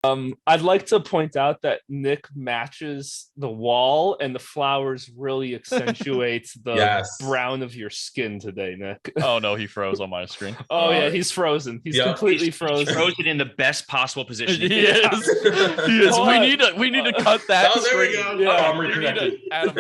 I'd like to point out that Nick matches the wall, and the flowers really accentuates the brown of your skin today, Nick. Oh no, he froze on my screen. Oh yeah, he's frozen. He's completely frozen. He's frozen in the best possible position. He is. We need to cut that. Oh, there we go. Yeah. We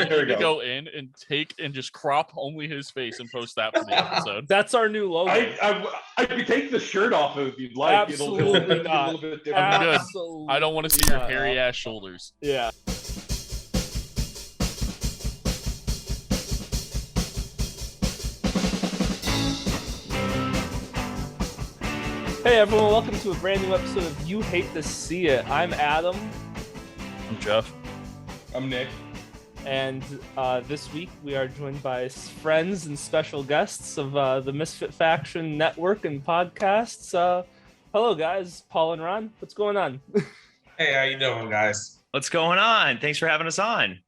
need to go in and take and just crop only his face and post that for the episode. That's our new logo. I could take the shirt off if you'd like. Absolutely not. A little bit different. I'm good. Absolutely I don't want to see your hairy ass shoulders. Yeah. Hey everyone, welcome to a brand new episode of You Hate to See It. I'm Adam. I'm Jeff. I'm Nick. And this week we are joined by friends and special guests of the Misfit Faction Network and podcasts. Hello guys, Paul and Ron. What's going on? Hey, how you doing, guys? What's going on? Thanks for having us on.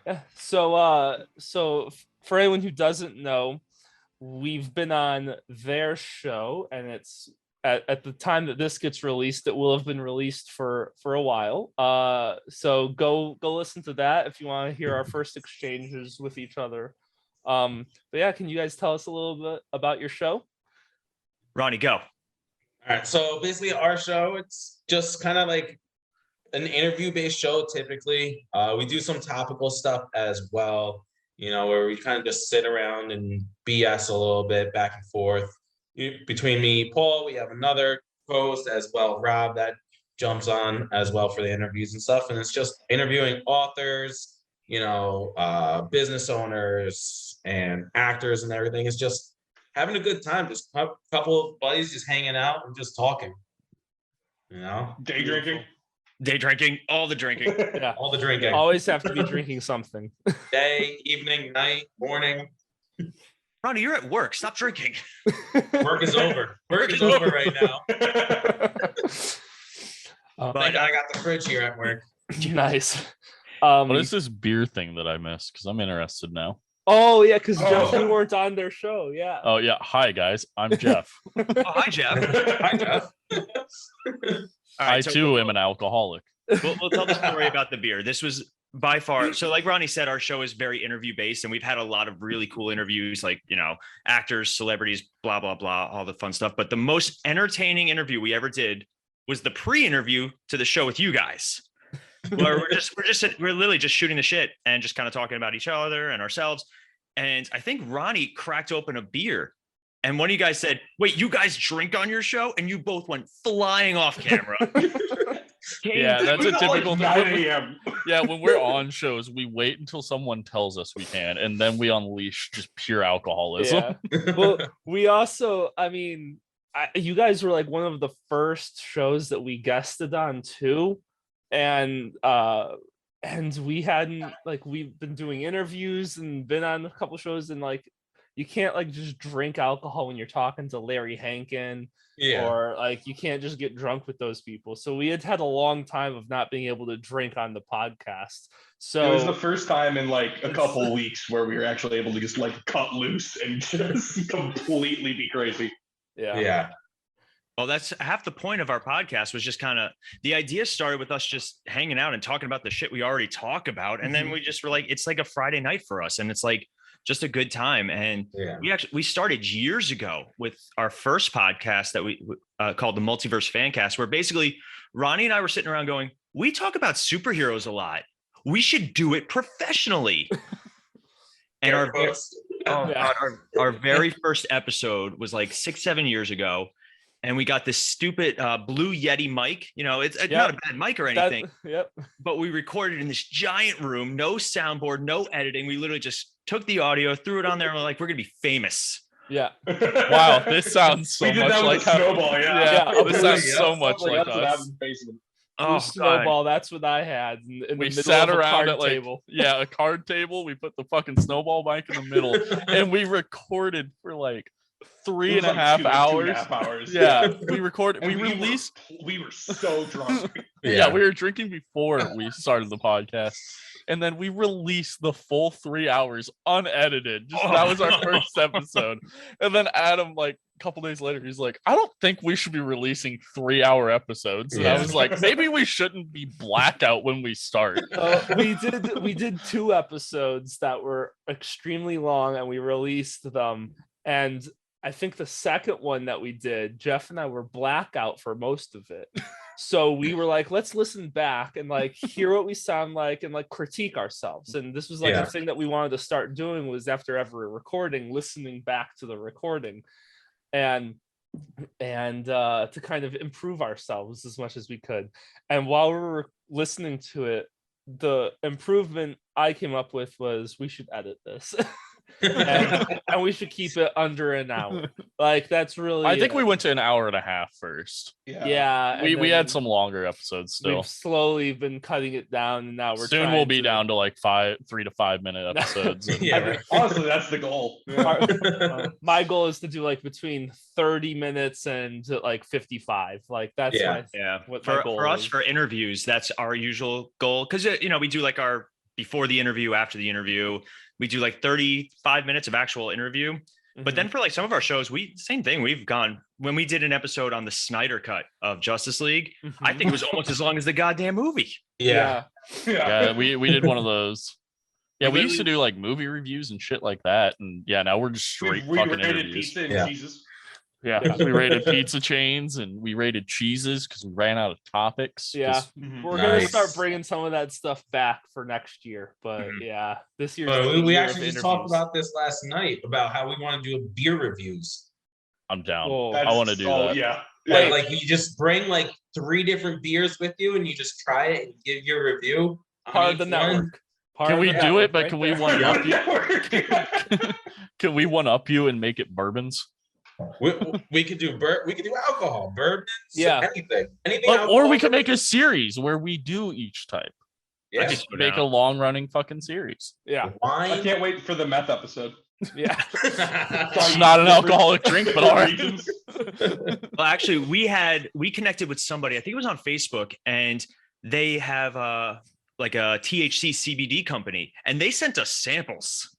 Yeah. So for anyone who doesn't know, we've been on their show, and it's at the time that this gets released, it will have been released for a while. So go listen to that if you want to hear our first exchanges with each other. But yeah, can you guys tell us a little bit about your show? Ronnie, go. All right, so basically our show, it's just kind of like an interview-based show typically. We do some topical stuff as well, you know, where we kind of just sit around and BS a little bit back and forth. Between me, Paul, we have another host as well, Rob, that jumps on as well for the interviews and stuff. And it's just interviewing authors, you know, business owners and actors and everything. It's just having a good time, just a couple of buddies just hanging out and just talking, you know? Day drinking, all the drinking. Yeah, all the drinking. Always have to be drinking something. Day, evening, night, morning. Ronnie, you're at work. Stop drinking. Work is over. Work is over right now. Thank God I got the fridge here at work. Nice. What is this beer thing that I missed? Because I'm interested now. Oh yeah, because Jeff, you weren't on their show. Yeah. Oh yeah. Hi guys, I'm Jeff. Oh, hi, Jeff. Hi, Jeff. I too am an alcoholic. We'll tell the story about the beer. This was by far, so like Ronnie said, our show is very interview based, and we've had a lot of really cool interviews, like, you know, actors, celebrities, blah blah blah, all the fun stuff. But the most entertaining interview we ever did was the pre-interview to the show with you guys, where we're literally just shooting the shit and just kind of talking about each other and ourselves. And I think Ronnie cracked open a beer, and one of you guys said, "Wait, you guys drink on your show?" And you both went flying off camera. Yeah, that's a typical thing. 9 a.m. Yeah, when we're on shows, we wait until someone tells us we can, and then we unleash just pure alcoholism. Yeah. Well, we also, I mean, you guys were like one of the first shows that we guested on too, and we hadn't, like, we've been doing interviews and been on a couple shows, and like you can't like just drink alcohol when you're talking to Larry Hankin. Yeah. Or like you can't just get drunk with those people. So we had a long time of not being able to drink on the podcast. So it was the first time in like a couple of weeks where we were actually able to just like cut loose and just completely be crazy. Yeah. Well, that's half the point of our podcast, was just kind of, the idea started with us just hanging out and talking about the shit we already talk about. And then we just were like, it's like a Friday night for us. And it's like just a good time. And we started years ago with our first podcast that we called the Multiverse Fancast, where basically Ronnie and I were sitting around going, we talk about superheroes a lot. We should do it professionally. And our very first episode was like 6-7 years ago. And we got this stupid Blue Yeti mic. You know, it's not a bad mic or anything. But we recorded in this giant room, no soundboard, no editing. We literally just took the audio, threw it on there, and we're like, we're gonna be famous. Yeah. Wow, this sounds so much like Snowball. This sounds so much like us. Oh, Snowball, that's what I had. In we the sat around at table. A card table. We put the fucking Snowball mic in the middle, and we recorded for like 3.5 hours. 2.5 hours. Yeah, we recorded. We released. We were so drunk. Yeah, we were drinking before we started the podcast, and then we released the full 3 hours unedited. That was our first episode. And then Adam like a couple days later, he's like, I don't think we should be releasing 3-hour episodes. And I was like, maybe we shouldn't be blacked out when we start. We did 2 episodes that were extremely long, and we released them. And I think the second one that we did, Jeff and I were blackout for most of it. So we were like, let's listen back and like hear what we sound like and like critique ourselves. And this was like the thing that we wanted to start doing, was after every recording, listening back to the recording and to kind of improve ourselves as much as we could. And while we were listening to it, the improvement I came up with was, we should edit this. and we should keep it under an hour. Like, that's really, I think we went to an hour and a half first. Yeah. We had some longer episodes still. We've slowly been cutting it down, and now we're soon we'll be down to like 3 to 5 minute episodes. Honestly, that's the goal. My goal is to do like between 30 minutes and like 55. Like, that's what my goal for us is. For interviews, that's our usual goal, because we do like our before the interview, after the interview. We do like 35 minutes of actual interview. But then for like some of our shows, same thing. We've gone, when we did an episode on the Snyder cut of Justice League, I think it was almost as long as the goddamn movie. Yeah, we did one of those. Yeah, we used to do like movie reviews and shit like that. And now we're just straight fucking interviews. Pizza and cheeses. Yeah, we rated pizza chains and we rated cheeses because we ran out of topics. Yeah, we're gonna start bringing some of that stuff back for next year. But this year we actually just talked about this last night about how we want to do beer reviews. I'm down. I want to do that. Yeah. Like you just bring like 3 different beers with you, and you just try it and give your review. Part of the network. Can we do it? But can we one up you? Can we one up you and make it bourbons? We could do alcohol, bourbons, anything. Or we could make a series where we do each type. Yeah, make a long running fucking series. Yeah, wine. I can't wait for the meth episode. Yeah, it's not an alcoholic drink, but all right. Well, actually, we connected with somebody. I think it was on Facebook, and they have like a THC CBD company, and they sent us samples.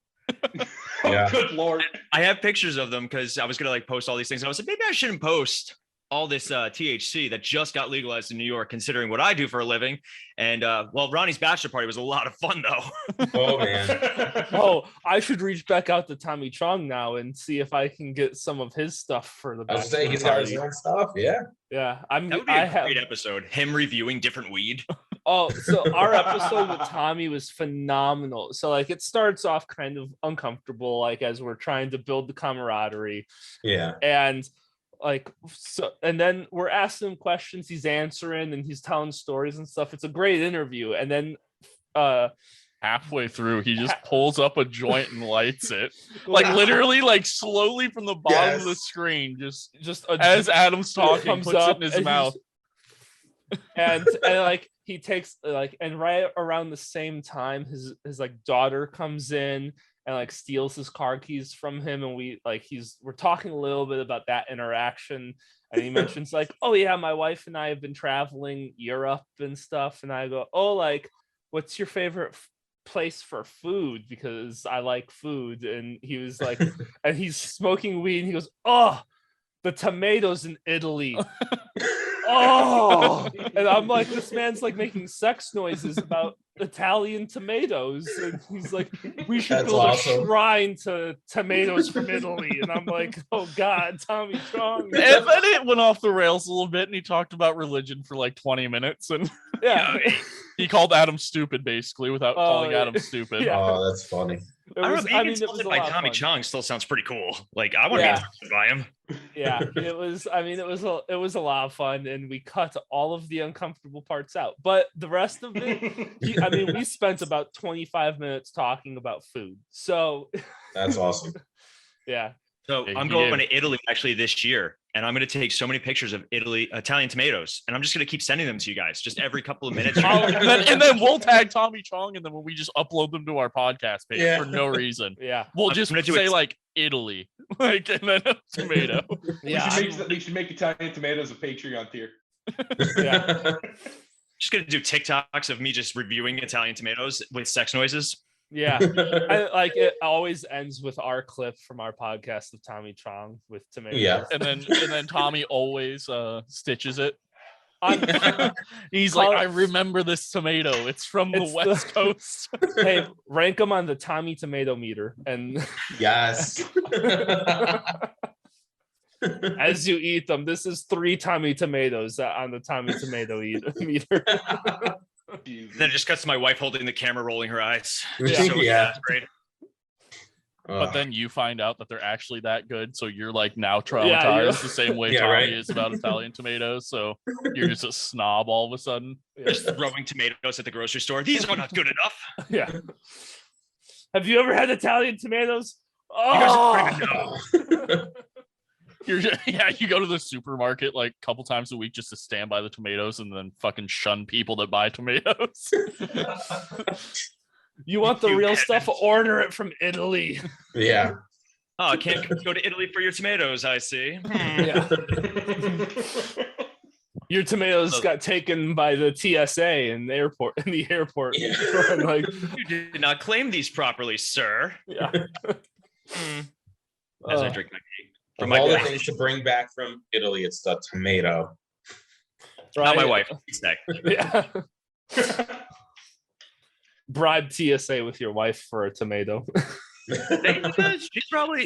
Good lord. I have pictures of them because I was gonna like post all these things. I was like, maybe I shouldn't post all this THC that just got legalized in New York, considering what I do for a living. And Ronnie's bachelor party was a lot of fun though. Oh man. I should reach back out to Tommy Chong now and see if I can get some of his stuff for the I was saying he's got his own stuff. Yeah. That would be a great episode. Him reviewing different weed. Oh, so our episode with Tommy was phenomenal. So like it starts off kind of uncomfortable, like as we're trying to build the camaraderie. Yeah. And then we're asking him questions, he's answering, and he's telling stories and stuff. It's a great interview. And then halfway through, he just pulls up a joint and lights it. Like literally, like slowly from the bottom of the screen, just as Adam's talking, puts it in his mouth. And like he takes and right around the same time his like daughter comes in and like steals his car keys from him, and we're talking a little bit about that interaction, and he mentions like, oh yeah, my wife and I have been traveling Europe and stuff, and I go, oh, like what's your favorite place for food, because I like food. And he was like and he's smoking weed and he goes, oh, the tomatoes in Italy. Oh, and I'm like, this man's like making sex noises about Italian tomatoes, and he's like, we should build a shrine to tomatoes from Italy. And I'm like, oh god, Tommy Chong. And then it went off the rails a little bit, and he talked about religion for like 20 minutes, and he called Adam stupid basically without calling Adam stupid. Yeah. Oh, that's funny. Being insulted by Tommy Chong still sounds pretty cool. Like I want to be insulted by him. Yeah, it was a lot of fun, and we cut all of the uncomfortable parts out. But the rest of it, we spent about 25 minutes talking about food. So that's awesome. Yeah. So I'm going to Italy actually this year, and I'm going to take so many pictures of Italian tomatoes, and I'm just going to keep sending them to you guys just every couple of minutes. and then we'll tag Tommy Chong, and then we just upload them to our podcast page for no reason. Yeah, we'll just say like Italy, like, and then a tomato. Yeah, we should make Italian tomatoes a Patreon tier. Just going to do TikToks of me just reviewing Italian tomatoes with sex noises. Yeah, it always ends with our clip from our podcast of Tommy Chong with tomatoes. Yeah. And then Tommy always stitches it. On- He's like, I remember this tomato. It's from the It's West Coast. Hey, rank them on the Tommy tomato meter, and Yes. as you eat them, this is 3 Tommy tomatoes on the Tommy tomato meter. Then it just cuts to my wife holding the camera, rolling her eyes. Yeah. So, that's great. But then you find out that they're actually that good, so you're like now Yeah, traumatized the same way Yeah, Tommy right. is about Italian tomatoes. So you're just a snob all of a sudden. Just throwing tomatoes at the grocery store. These are not good enough. Yeah. Have you ever had Italian tomatoes? You guys are Oh, You go to the supermarket like a couple times a week just to stand by the tomatoes and then fucking shun people that buy tomatoes. you want the real stuff? Order it from Italy. Yeah. Oh, I can't go to Italy for your tomatoes, I see. Yeah. Your tomatoes got taken by the TSA in the airport. Yeah. Like, You did not claim these properly, sir. yeah. As I drink my tea. Of From my all the wife. things to bring back from Italy, it's the tomato. Not my Right? wife. It's that. Yeah. Bribe TSA with your wife for a tomato.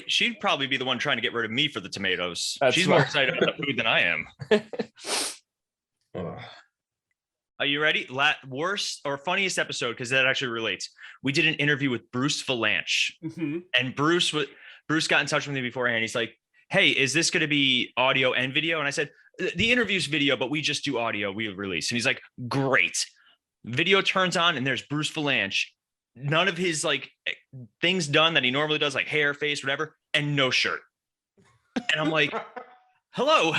She'd probably be the one trying to get rid of me for the tomatoes. That's She's more smart. excited about the food than I am. Ugh. Are you ready? Worst or funniest episode, because that actually relates. We did an interview with Bruce Valanche, and Bruce got in touch with me beforehand. He's like, "Hey, is this going to be audio and video?" And I said, "The interview's video, but we just do audio. We release." And he's like, "Great." Video turns on, and there's Bruce Valanche. None of his like things done that he normally does, like hair, face, whatever, and no shirt. And I'm like, "Hello."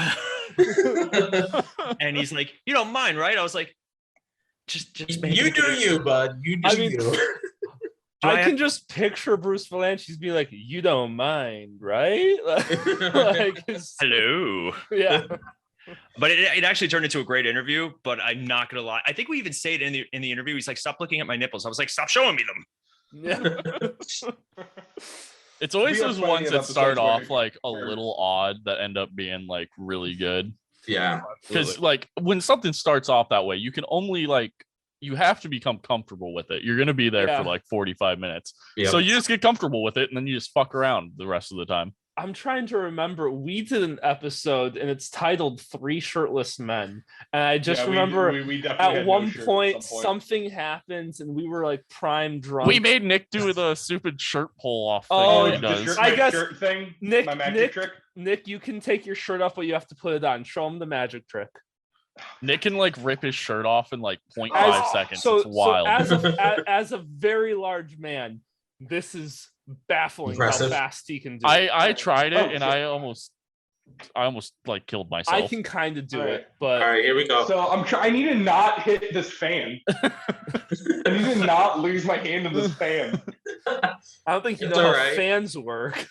And he's like, "You don't mind, right?" I was like, just make You it do good." you, bud. You do I mean, you. I can just picture Bruce Valanche. He's being like, "You don't mind, right?" Like, Hello. yeah. But it actually turned into a great interview. But I'm not gonna lie. I think we even say it in the interview. He's like, "Stop looking at my nipples." I was like, "Stop showing me them." Yeah. It's always We have those plenty ones of that start episodes where off like a little odd that end up being like really good. Yeah. Because like when something starts off that way, you can only like you have to become comfortable with it. You're gonna be there Yeah. for like 45 minutes. Yep. So you just get comfortable with it and then you just fuck around the rest of the time. I'm trying to remember. We did an episode and it's titled 3 Shirtless Men. And I just remember we definitely at had one no shirt point, at some something happens and we were like prime drunk. We made Nick do the stupid shirt pull off thing Oh, that he The does. shirt, I my guess shirt thing, Nick- my magic Nick- trick. Nick, you can take your shirt off, but you have to put it on. Show him the magic trick. Nick can like rip his shirt off in like 0.5 As- seconds. So, it's wild. as a very large man, this is baffling Impressive. how fast he can do. I tried it Oh, and so- I almost like killed myself. I can kind of do All right. it, but All right, here we go. So I need to not hit this fan. I need to not lose my hand in this fan. I don't think you It's know how all right. fans work.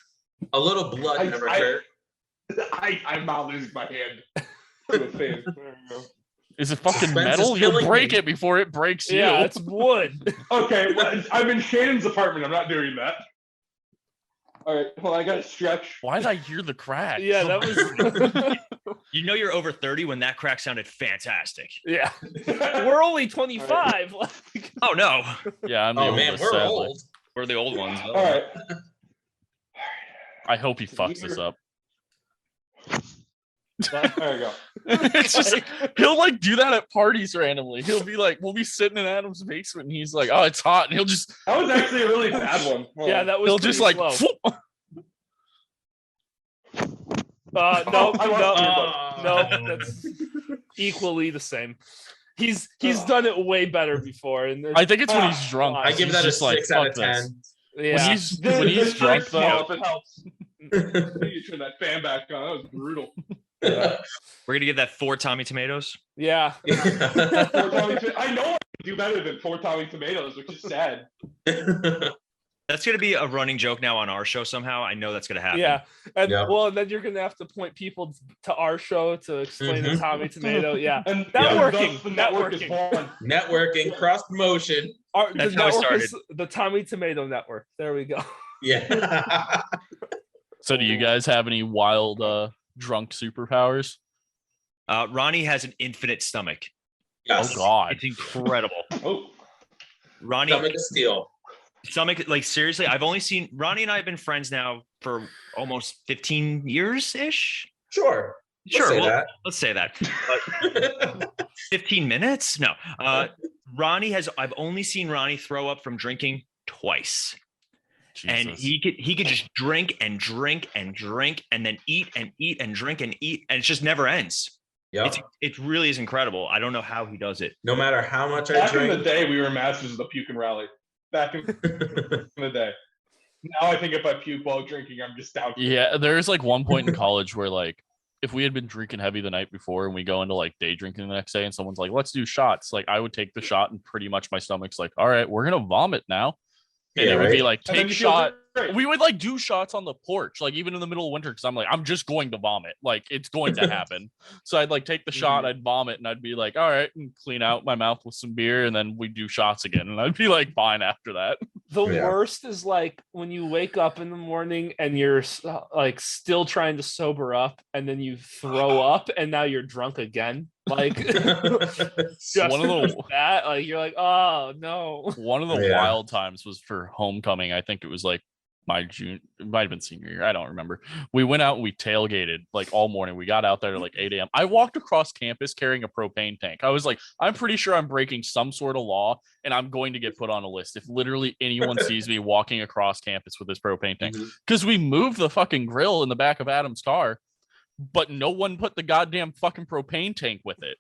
A little blood never hurt. I'm not losing my hand to a fan. There we go. Is it fucking Suspense is metal? You'll killing break me. it before it breaks you. Yeah, it's wood. Okay, well, I'm in Shannon's apartment. I'm not doing that. All right, well, I gotta stretch. Why did I hear the crack? Yeah, that was. You know you're over 30 when that crack sounded fantastic. Yeah, we're only 25. Like, Oh no, Yeah, I'm the Oh man, oldest, we're sadly. old. we're the old ones. All right. I hope he fucks this up. There we go. It's just he'll like do that at parties randomly. He'll be like, we'll be sitting in Adam's basement and he's like, oh, it's hot, and he'll just That was actually a really bad one. Hold yeah, on. that was. he'll just pretty like slow. No, Oh, I lost no, your no. That's equally the same. He's done it way better before, and I think it's when he's drunk. I give He's that a just like, 6 out of "Fuck this." 10. yeah. When he's drunk Small, though, if it helps. You turn that fan back on. That was brutal. We're gonna give that 4 Tommy tomatoes. Yeah. 4 Tommy I know I can do better than 4 Tommy tomatoes, which is sad. That's gonna be a running joke now on our show somehow. I know that's gonna happen. Yeah, and Yeah. well, then you're gonna have to point people to our show to explain the Mhm. Tommy Tomato. Yeah, And Networking, thus the network is networking. born. Networking, cross promotion. The That's how it network started. is the Tommy Tomato Network. There we go. Yeah. So do you guys have any wild drunk superpowers? Ronnie has an infinite stomach. Yes. Oh God. It's incredible. Oh, Ronnie, Stomach of steel. stomach, like seriously, I've only seen Ronnie and I have been friends now for almost 15 years ish. Sure. Sure, Let's say let's say that. But 15 minutes? No. I've only seen Ronnie throw up from drinking twice. Jesus. And he could just drink and drink and drink and then eat and eat and drink and eat, and it just never ends. Yep. It really is incredible. I don't know how he does it. No matter how much I back in drink. the day, we were masters of the puke and rally. Back in the day. Now I think if I puke while drinking, I'm just down. Yeah, there's like one point in college where like if we had been drinking heavy the night before and we go into like day drinking the next day and someone's like, let's do shots, like I would take the shot and pretty much my stomach's like, all right, we're gonna vomit now. And Yeah, it would be right? like, And then take you feel shot. great. We would like do shots on the porch, like even in the middle of winter, because I'm like, I'm just going to vomit. Like it's going to happen. So I'd like take the shot, I'd vomit, and I'd be like, all right, and clean out my mouth with some beer, and then we'd do shots again. And I'd be like fine after that. The Yeah. worst is like when you wake up in the morning and you're like still trying to sober up, and then you throw up, and now you're drunk again. Like just One of the- that, like you're like, oh no. One of the Yeah. wild times was for homecoming. I think it was like my June, it might have been senior year. I don't remember. We went out and we tailgated like all morning. We got out there at like 8 a.m. I walked across campus carrying a propane tank. I was like, I'm pretty sure I'm breaking some sort of law and I'm going to get put on a list if literally anyone sees me walking across campus with this propane tank. Because we moved the fucking grill in the back of Adam's car, but no one put the goddamn fucking propane tank with it.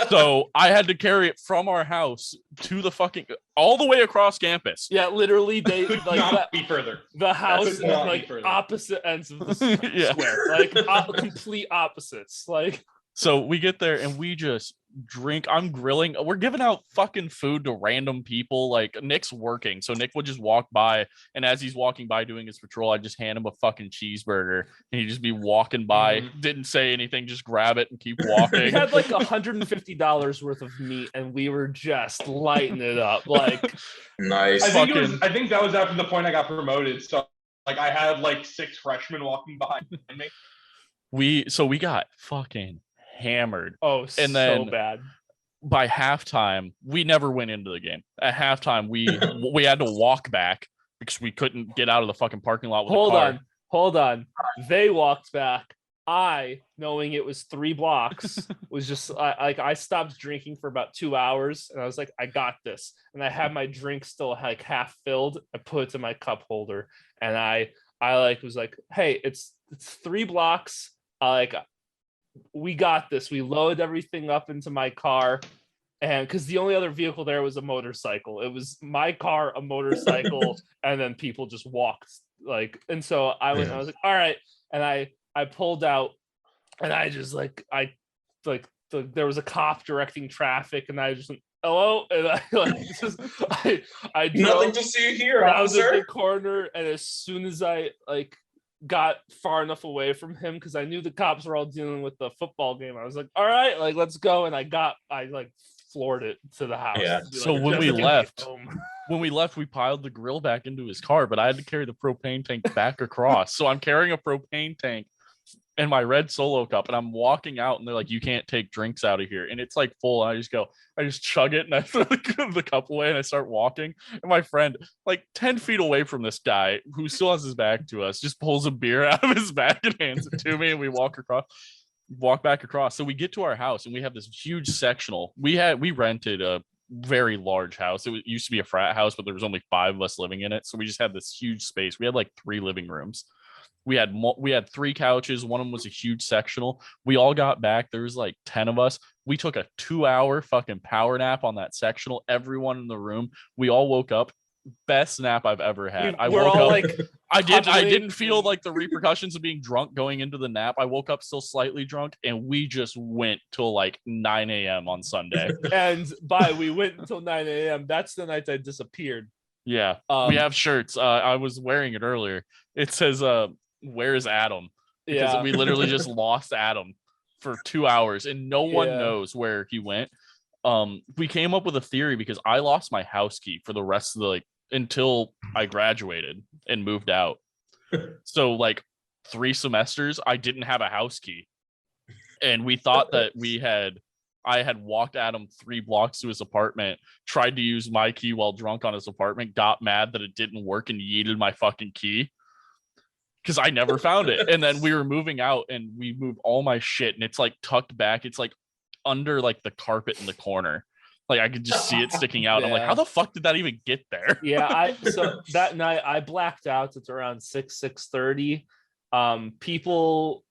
So I had to carry it from our house to the fucking all the way across campus. Yeah, literally they Could like not that, be further. the house is could not be like further. opposite ends of the Yeah. square, like complete opposites. Like So we get there and we just drink. I'm grilling. We're giving out fucking food to random people. Like Nick's working. So Nick would just walk by. And as he's walking by doing his patrol, I'd just hand him a fucking cheeseburger. And he'd just be walking by, didn't say anything, just grab it and keep we walking. had like $150 worth of meat, and we were just lighting it up. Like Nice. I think that was after the point I got promoted. So like I had like 6 freshmen walking behind me. We got fucking hammered. oh, And then- so bad. By halftime, we never went into the game. At halftime, we had to walk back because we couldn't get out of the fucking parking lot with a car. Hold on. They walked back. I, knowing it was 3 blocks, was just I stopped drinking for about 2 hours, and I was like, I got this. And I had my drink still like half filled. I put it to my cup holder, and I like was like, hey, it's 3 blocks. We got this. We loaded everything up into my car, and because the only other vehicle there was a motorcycle. It was my car, a motorcycle, and then people just walked. Like, and so I went. I was like, all right, and I pulled out, and I just there was a cop directing traffic, and I just went, hello, and I I Nothing drove to see here, around the officer. corner, and as soon as I got far enough away from him, because I knew the cops were all dealing with the football game, I was like, all right, like let's go, and I floored it to the house. Yeah. So when we left, we piled the grill back into his car, but I had to carry the propane tank back across. So I'm carrying a propane tank and my red Solo cup, and I'm walking out, and they're like, you can't take drinks out of here. And it's like full. And I just chug it, and I throw the cup away, and I start walking. And my friend, like 10 feet away from this guy who still has his back to us, just pulls a beer out of his bag and hands it to me, and we walk back across. So we get to our house, and we have this huge sectional. We rented a very large house. It used to be a frat house, but there was only 5 of us living in it. So we just had this huge space. We had like 3 living rooms. We had 3 couches. One of them was a huge sectional. We all got back. There was like 10 of us. We took a 2-hour fucking power nap on that sectional. Everyone in the room. We all woke up. Best nap I've ever had. I woke up. like I cuddling. didn't feel like the repercussions of being drunk going into the nap. I woke up still slightly drunk, and we just went till like 9 a.m. on Sunday. and we went until 9 a.m. That's the night I disappeared. Yeah. We have shirts. I was wearing it earlier. It says where's Adam? Because Yeah. we literally just lost Adam for 2 hours, and no one Yeah. knows where he went. we came up with a theory because I lost my house key for the rest of the until I graduated and moved out. So 3 semesters I didn't have a house key. And we thought that I had walked Adam 3 blocks to his apartment, tried to use my key while drunk on his apartment, got mad that it didn't work and yeeted my fucking key because I never found it. And then we were moving out and we moved all my shit and it's tucked back. It's under the carpet in the corner. I could just see it sticking out. Yeah. I'm like, how the fuck did that even get there? Yeah, so that night I blacked out. It's around 6:30. People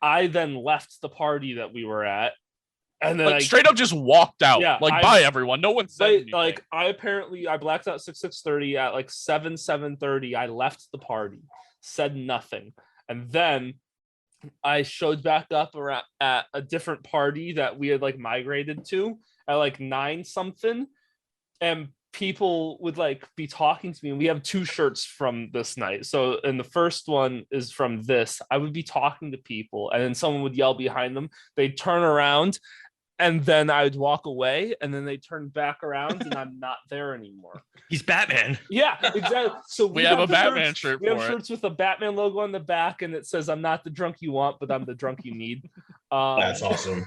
I then left the party that we were at. And then straight up just walked out. Yeah, bye everyone. No one said anything. I blacked out 6:30 at 7:30. I left the party, said nothing. And then I showed back up at a different party that we had migrated to at 9 something. And people would be talking to me. And we have 2 shirts from this night. So, and the first one is from this. I would be talking to people and then someone would yell behind them. They'd turn around. And then I would walk away, and then they turn back around, and I'm not there anymore. He's Batman. Yeah, exactly. So we have a Batman shirt. We have shirts with a Batman logo on the back, and it says, "I'm not the drunk you want, but I'm the drunk you need." That's awesome.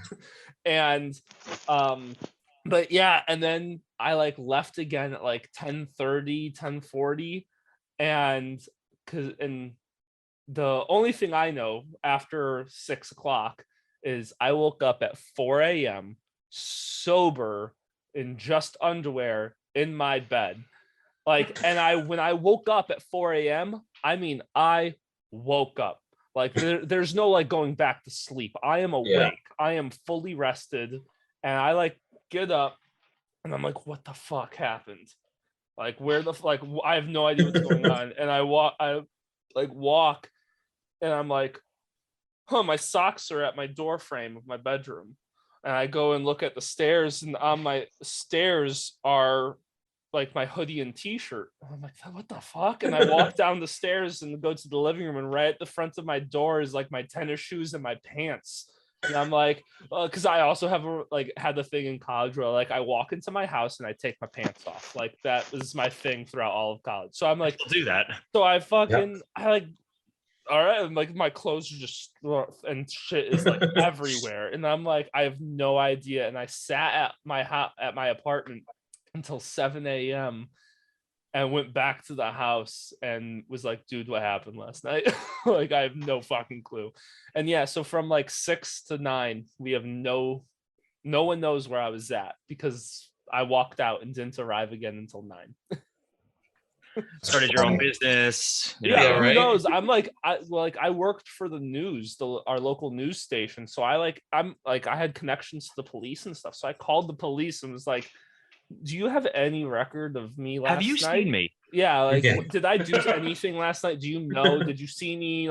And, but yeah, and then I left again at 10:30, 10:40, and the only thing I know after 6 o'clock is I woke up at 4 a.m. sober in just underwear in my bed. And when I woke up at 4 a.m., I mean, I woke up. There's no going back to sleep. I am awake. Yeah. I am fully rested. And I get up and I'm what the fuck happened? Where the I have no idea what's going on. And I walk and I'm my socks are at my door frame of my bedroom. And I go and look at the stairs, and on my stairs are my hoodie and t-shirt. I'm what the fuck? And I walk down the stairs and go to the living room, and right at the front of my door is my tennis shoes and my pants. And I'm because I also have had the thing in college where I walk into my house and I take my pants off. That is my thing throughout all of college. So I'm I'll do that. So I fucking all right, and my clothes are just and shit is everywhere, and I'm I have no idea. And I sat at my apartment until 7 a.m. and went back to the house and was dude, what happened last night? I have no fucking clue. And yeah, so from 6 to 9, we have no one knows where I was at because I walked out and didn't arrive again until 9. Started your own business. Yeah, right. Who knows? I'm I worked for the news, our local news station. So I had connections to the police and stuff. So I called the police and was do you have any record of me last night? Have you seen me? Yeah, did I do anything last night? Do you know? Did you see me?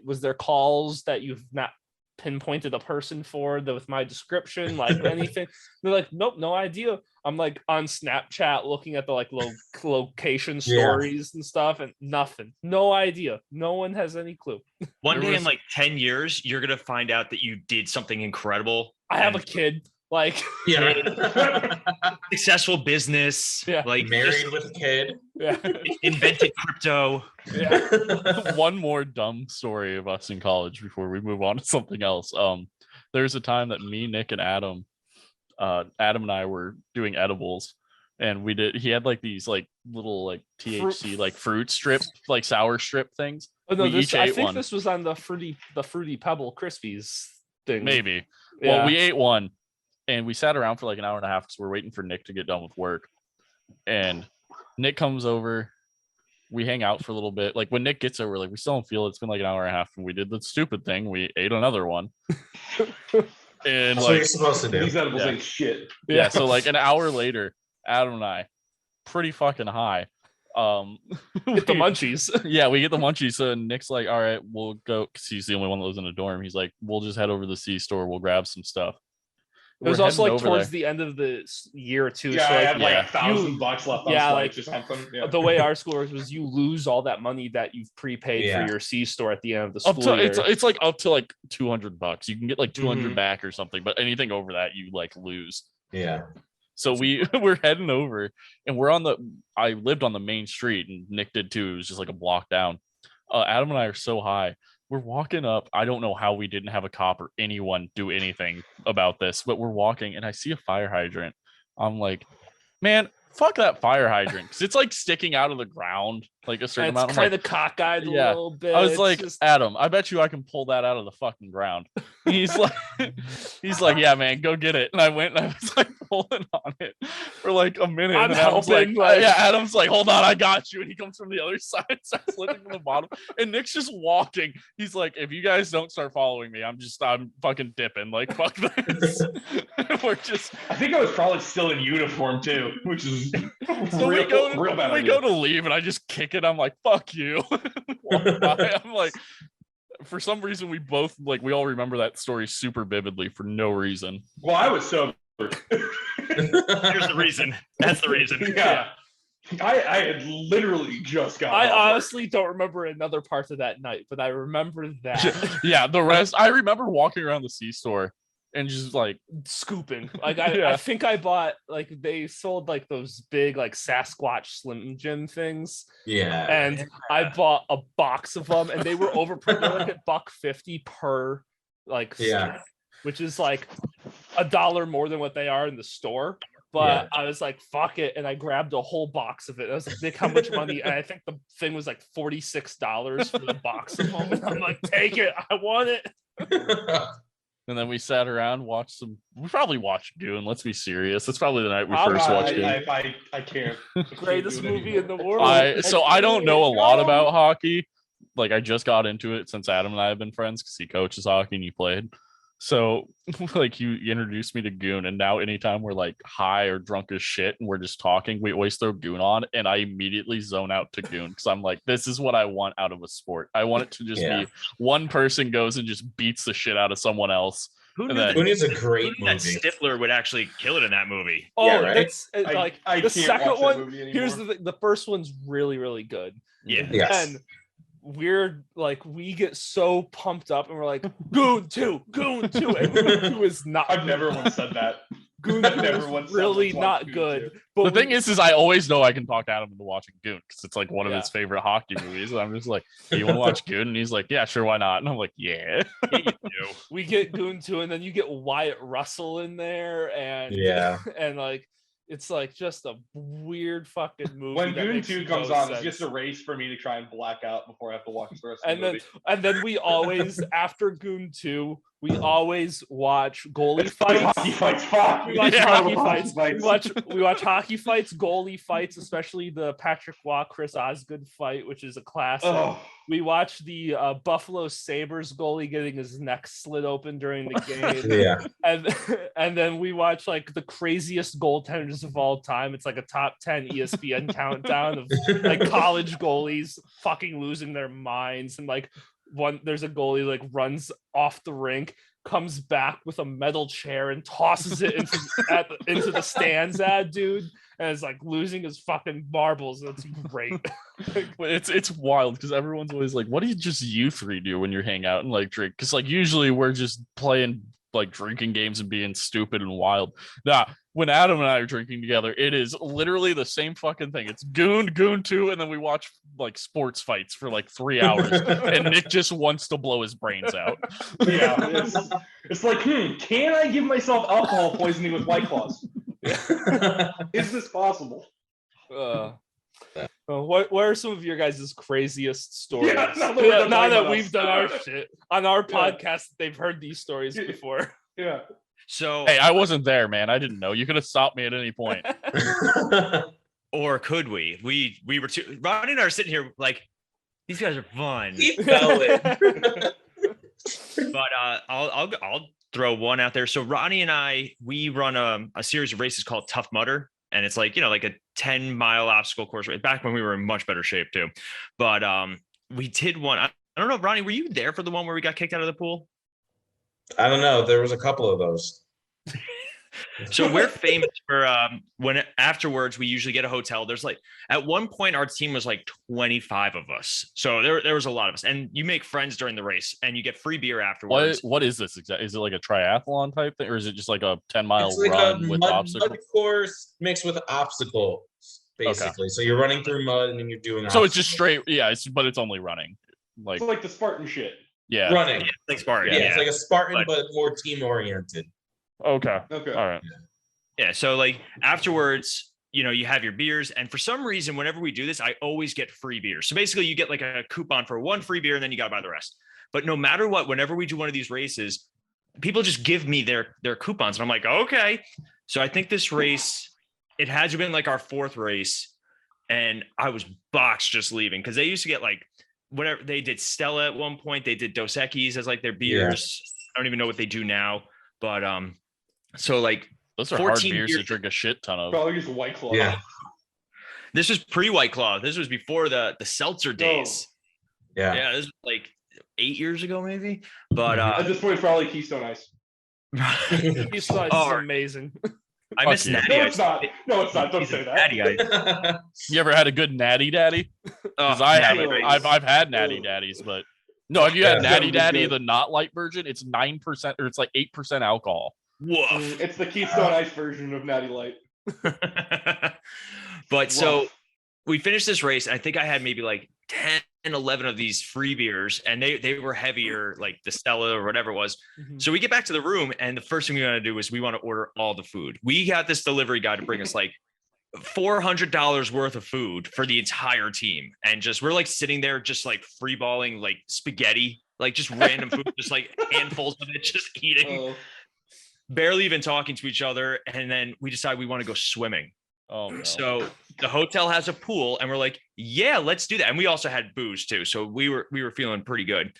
Was there calls that you've not pinpointed a person for with my description, anything? They're nope, no idea. I'm on Snapchat looking at the location stories and stuff, and nothing, no idea. No one has any clue. One day in 10 years, you're gonna find out that you did something incredible. I have a kid. Successful business, married with a kid, invented crypto. One more dumb story of us in college before we move on to something else. There's a time that me, Nick, and Adam and I were doing edibles, and he had these little THC fruit strip, sour strip things. Oh no, I think this was on the fruity Pebble Krispies thing. Maybe. Yeah. Well, we ate one. And we sat around for an hour and a half because we're waiting for Nick to get done with work. And Nick comes over. We hang out for a little bit. When Nick gets over, we still don't feel it. It's been an hour and a half. And we did the stupid thing. We ate another one. And that's what you're supposed to do. These edibles ain't shit. Yeah. So an hour later, Adam and I, pretty fucking high. Get the munchies. Yeah, we get the munchies. So Nick's all right, we'll go, because he's the only one that lives in a dorm. He's we'll just head over to the C store. We'll grab some stuff. It was also towards the end of the year too. Yeah, so I had $1,000 left on swipes or something. Yeah. The way our school works was you lose all that money that you've prepaid for your C store at the end of the school year. It's up to $200. You can get $200 back or something, but anything over that you lose. Yeah. So we're heading over, and I lived on the main street, and Nick did too. It was just like a block down. Adam and I are so high. We're walking up. I don't know how we didn't have a cop or anyone do anything about this, but we're walking, and I see a fire hydrant. I'm like, man, fuck that fire hydrant, because it's like sticking out of the ground like a certain amount. It's I'm kind like, of cockeyed a yeah. little bit. I was It's like, just- Adam, I bet you I can pull that out of the fucking ground. He's like, yeah, man, go get it. And I went and I was like pulling on it for like a minute. I'm and Adam's helping, like, yeah, Adam's like, hold on, I got you. And he comes from the other side, starts lifting from the bottom. And Nick's just walking. He's like, if you guys don't start following me, I'm fucking dipping. Like, fuck this. We're just. I think I was probably still in uniform too, which is So real, we go real bad. we go to leave, and I just kick it. I'm like, fuck you. Walk by. I'm like, for some reason, we all remember that story super vividly for no reason. Well, I was sober. Here's the reason. That's the reason. Yeah. I had literally just got. I honestly don't remember another part of that night, but I remember that. Yeah, the rest. I remember walking around the C-store and just like scooping. Like I think I bought, like, they sold like those big like Sasquatch Slim Jim things. Yeah. And I bought a box of them, and they were overpriced. They're like $1.50 per strip, which is like $1 more than what they are in the store. But I was like, fuck it, and I grabbed a whole box of it. I was like, Nick, how much money? And I think the thing was like $46 for the box of them. And I'm like, take it, I want it. And then we sat around, we probably watched Goon. Let's be serious. That's probably the night we first watched Goon. I can't. Greatest movie in the world. I don't know a lot about hockey. Like, I just got into it since Adam and I have been friends, because he coaches hockey and he played. So like, you introduced me to Goon, and now anytime we're like high or drunk as shit and we're just talking, we always throw Goon on, and I immediately zone out to Goon, because I'm like, this is what I want out of a sport. I want it to just be one person goes and just beats the shit out of someone else. Goon is a great movie. That Stifler would actually kill it in that movie. Oh, yeah, right? It's like I the can't second watch that one. movie anymore. Here's the first one's really, really good. Yeah. Yes. And we're like, we get so pumped up, and we're like, Goon 2, Goon 2, and Goon 2 is not. I've never once said that. Goon 2 is really not good. But The thing is I always know I can talk Adam into watching Goon, because it's like one of his favorite hockey movies. And I'm just like, hey, you want to watch Goon? And he's like, yeah, sure, why not? And I'm like, yeah. we get Goon 2, and then you get Wyatt Russell in there, and and like, it's like just a weird fucking movie. When Goon 2 comes on, sense. it's just a race for me to try and black out before I have to watch the rest of And the movie. then we always, after Goon 2, we always watch goalie fights. Hockey fights, fuck. We watch Yeah. hockey fights. We watch hockey fights, goalie fights, especially the Patrick Waugh, Chris Osgood fight, which is a classic. Oh. We watch the Buffalo Sabres goalie getting his neck slit open during the game. And then we watch like the craziest goaltenders of all time. It's like a top 10 ESPN countdown of like college goalies fucking losing their minds. And like, there's a goalie like runs off the rink, comes back with a metal chair and tosses it into the stands dude, and is like losing his fucking marbles. That's great. It's wild, because everyone's always like, what do you three do when you hang out and like drink? Because like, usually we're just playing like drinking games and being stupid and wild. Nah, when Adam and I are drinking together, it is literally the same fucking thing. It's Goon 2, and then we watch like sports fights for like 3 hours, and Nick just wants to blow his brains out. Yeah, it's like, can I give myself alcohol poisoning with White Claws? Is this possible? What are some of your guys' craziest stories? Yeah, now that we've done our shit on our podcast, they've heard these stories before. Yeah. So Hey, I wasn't there, man. I didn't know. You could have stopped me at any point. or could we? We were too. Ronnie and I are sitting here like, these guys are fun. Keep going. But I'll throw one out there. So Ronnie and I, we run a series of races called Tough Mudder, and it's like, like a 10-mile obstacle course race. Back when we were in much better shape too. But we did one. I don't know, Ronnie, were you there for the one where we got kicked out of the pool? I don't know. There was a couple of those. So we're famous for when afterwards we usually get a hotel. There's like at one point our team was like 25 of us. So there was a lot of us. And you make friends during the race and you get free beer afterwards. What is this exactly? Is it like a triathlon type thing, or is it just like a 10-mile It's like run a with obstacles? mud course mixed with obstacles, basically. So you're running through mud and then you're doing So it's just straight, yeah, but it's only running. It's like the Spartan shit. Yeah. running. Yeah, like Spartan. Yeah, Yeah. it's like a Spartan, But- but more team oriented. Okay. Okay. All right. Yeah. So like afterwards, you have your beers. And for some reason, whenever we do this, I always get free beers. So basically you get like a coupon for one free beer and then you got to buy the rest. But no matter what, whenever we do one of these races, people just give me their coupons. And I'm like, okay. So I think this race, it had to have been like our fourth race. And I was boxed just leaving because they used to get like whatever they did. Stella at one point, they did Dos Equis as like their beers. I don't even know what they do now. But so like Those are hard 14 beers to beers. drink a shit ton of. Probably just White Claw. Yeah. this was pre-White Claw. This was before the seltzer days. Yeah. Yeah, this was like 8 years ago, maybe. But At this point, it's probably Keystone Ice. He's so Oh, amazing. I Fuck miss you. Natty No, Ice. it's not. No, it's not. Don't say that. Natty Ice. You ever had a good Natty Daddy? Because Oh, I Natty haven't. Ice. I've had Natty Daddies, but no. Have you had Yeah, Natty that was Daddy, good. the not light version? It's 9% or it's like 8% alcohol. Woof. It's the Keystone Ice version of Natty Light. But so Woof. we finished this race. And I think I had maybe like 10 and 11 of these free beers, and they were heavier, like the Stella or whatever it was. So we get back to the room, and the first thing we want to do is we want to order all the food. We got this delivery guy to bring us like $400 worth of food for the entire team. And just we're like sitting there just like free balling like spaghetti, like just random food, just like handfuls of it, just eating, barely even talking to each other. And then we decide we want to go swimming. Oh no. So the hotel has a pool, and we're like, yeah, let's do that. And we also had booze too. So we were feeling pretty good.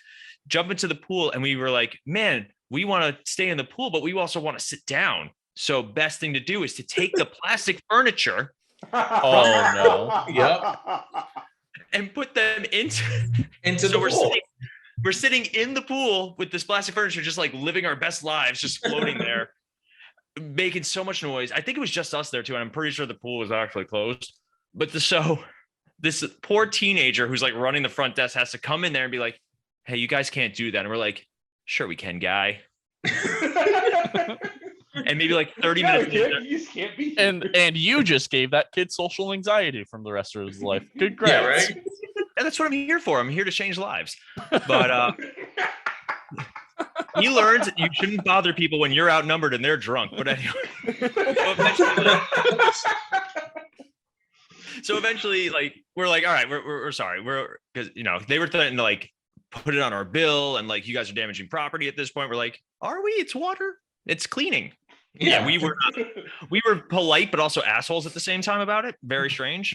Jump into the pool, and we were like, man, we want to stay in the pool, but we also want to sit down. So best thing to do is to take the plastic furniture Oh, no. Yep. and put them into Into so the we're pool. sitting in the pool with this plastic furniture, just like living our best lives, just floating there, making so much noise. I think it was just us there too, and I'm pretty sure the pool was actually closed. But this poor teenager who's like running the front desk has to come in there and be like, hey, you guys can't do that. And we're like, sure we can, guy. And maybe like 30 minutes later, You just can't be here. and you just gave that kid social anxiety from the rest of his life. Congrats. Yeah, right? and that's what I'm here for. I'm here to change lives. But he learns that you shouldn't bother people when you're outnumbered and they're drunk. But anyway, so eventually, like we're like, all right, we're sorry, because they were threatening to like put it on our bill, and like you guys are damaging property at this point. We're like, are we? It's water. It's cleaning. Yeah, we were polite, but also assholes at the same time about it. Very strange.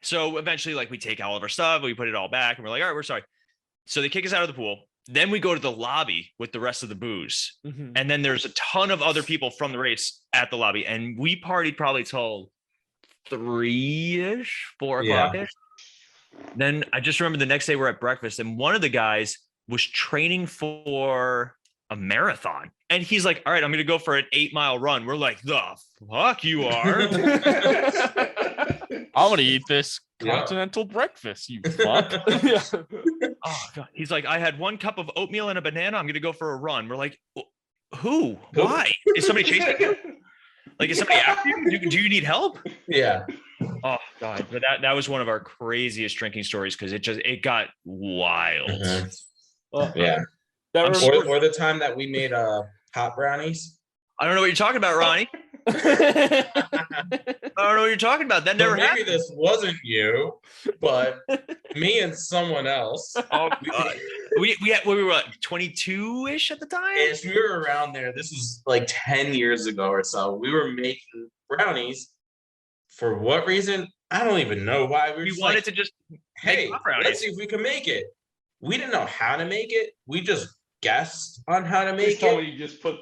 So eventually, like we take all of our stuff, we put it all back, and we're like, all right, we're sorry. So they kick us out of the pool. Then we go to the lobby with the rest of the booze. And then there's a ton of other people from the race at the lobby. And we partied probably till 3-ish, 4 o'clock-ish. Then I just remember the next day we're at breakfast, and one of the guys was training for a marathon. And he's like, all right, I'm going to go for an 8-mile run. We're like, the fuck you are. I'm gonna eat this continental breakfast, you fuck. Oh God. He's like, I had 1 cup of oatmeal and a banana. I'm going to go for a run. We're like, who? Why? Is somebody chasing you? Like, is somebody after you? Do you need help? Yeah. Oh God. But that was one of our craziest drinking stories, because it got wild. Yeah. Or the time that we made hot brownies. I don't know what you're talking about, Ronnie. I don't know what you're talking about. That never Maybe happened. this wasn't you, but me and someone else. Oh God. we were what, 22-ish at the time? If we were around there, this was like 10 years ago or so. We were making brownies. For what reason? I don't even know why. We were We just wanted like, to just hey, hot brownies. let's see if we can make it. We didn't know how to make it. We just guessed on how to Please make tell it. me you just put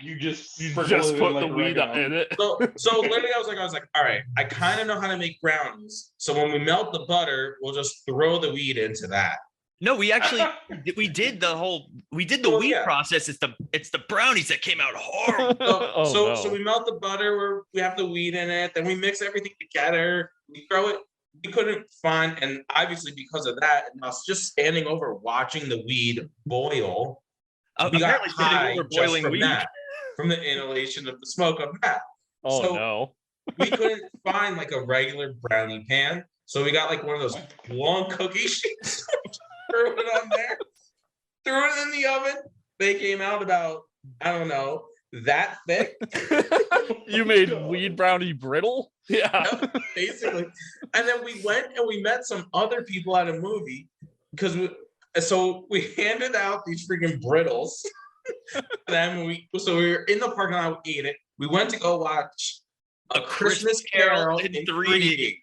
You just sprinkle just it put in, like, the weed oregano. in it. So literally I was like, all right, I kind of know how to make brownies. So when we melt the butter, we'll just throw the weed into that. No, we actually we did the weed Yeah. process. It's the brownies that came out hard. So we melt the butter where we have the wheat in it, then we mix everything together, we throw it. We couldn't find, and obviously because of that, and us just standing over watching the weed boil, we got Apparently sitting high over just boiling from weed. that, from the inhalation of the smoke of that. Oh So no. we couldn't find like a regular brownie pan, so we got like one of those long cookie sheets. Threw it on there, threw it in the oven. They came out about, I don't know, that thick. You made weed brownie brittle? Yeah. Basically. And then we went and we met some other people at a movie because we handed out these freaking brittles. Then we were in the parking lot, we ate it. We went to go watch A Christmas Carol in 3D.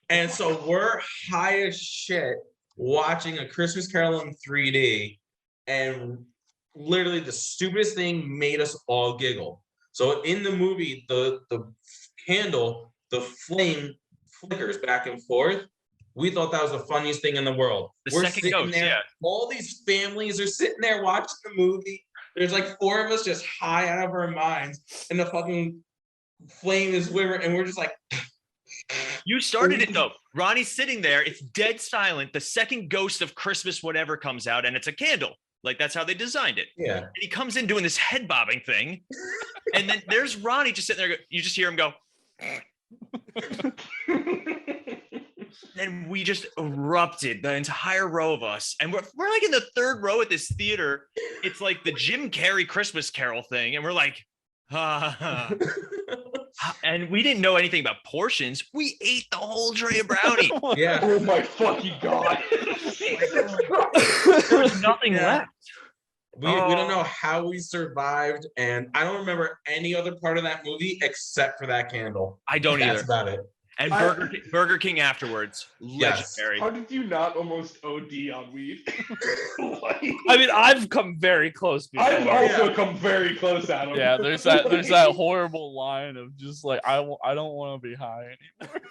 And so we're high as shit watching A Christmas Carol in 3D, and literally the stupidest thing made us all giggle. So in the movie, the candle, the flame flickers back and forth. We thought that was the funniest thing in the world. We're second ghost, there, yeah. all these families are sitting there watching the movie. There's like 4 of us just high out of our minds, and the fucking flame is wavering, and we're just like. You started it though. Ronnie's sitting there. It's dead silent. The second ghost of Christmas, whatever, comes out, and it's a candle. Like that's how they designed it. Yeah. And he comes in doing this head bobbing thing, and then there's Ronnie just sitting there. You just hear him go. Then we just erupted, the entire row of us, and we're like in the third row at this theater. It's like the Jim Carrey Christmas Carol thing, and we're like, and we didn't know anything about portions. We ate the whole tray of brownie. Yeah. Oh my fucking god. There was nothing left. We don't know how we survived, and I don't remember any other part of that movie except for that candle. I don't That's either. about it. And Burger King afterwards, legendary. How did you not almost OD on weed? I mean, I've come very close before. I've also come very close, Adam. Yeah, there's that horrible line of just like I don't want to be high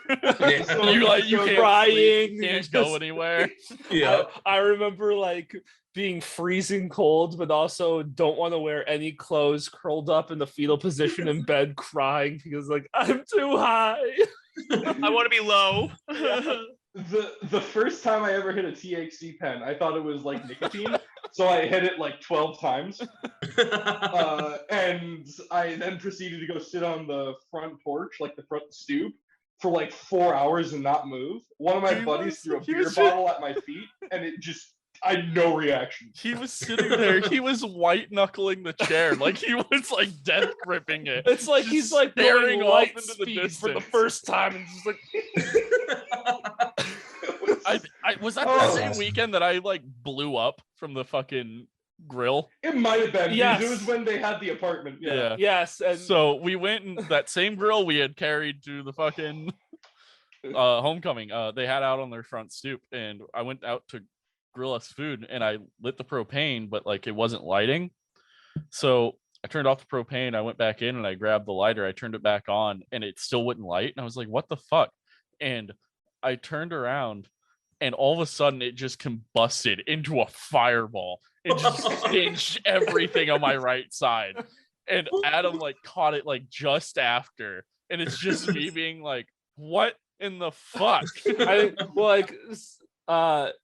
anymore. You can't crying, sleep, can't go anywhere. Yeah. I remember like being freezing cold, but also don't want to wear any clothes, curled up in the fetal position in bed, crying because like I'm too high. I want to be low. The first time I ever hit a THC pen, I thought it was like nicotine, so I hit it like 12 times. And I then proceeded to go sit on the front porch, like the front stoop, for like 4 hours and not move. One of my buddies threw a beer bottle at my feet, and I had no reaction. He was sitting there. He was white knuckling the chair, like he was like death gripping it. It's like he's like staring going off light into the speed for the distance. first time, and just like. I was that the same weekend that I like blew up from the fucking grill. It might have been. Yes. It was when they had the apartment. Yeah. Yes, and So we went in that same grill we had carried to the fucking homecoming. They had out on their front stoop, and I went out to grill us food, and I lit the propane, but like it wasn't lighting. So I turned off the propane. I went back in and I grabbed the lighter. I turned it back on, and it still wouldn't light. And I was like, "What the fuck?" And I turned around, and all of a sudden it just combusted into a fireball. It just singed everything on my right side. And Adam like caught it like just after, and it's just me being like, "What in the fuck?" I well, like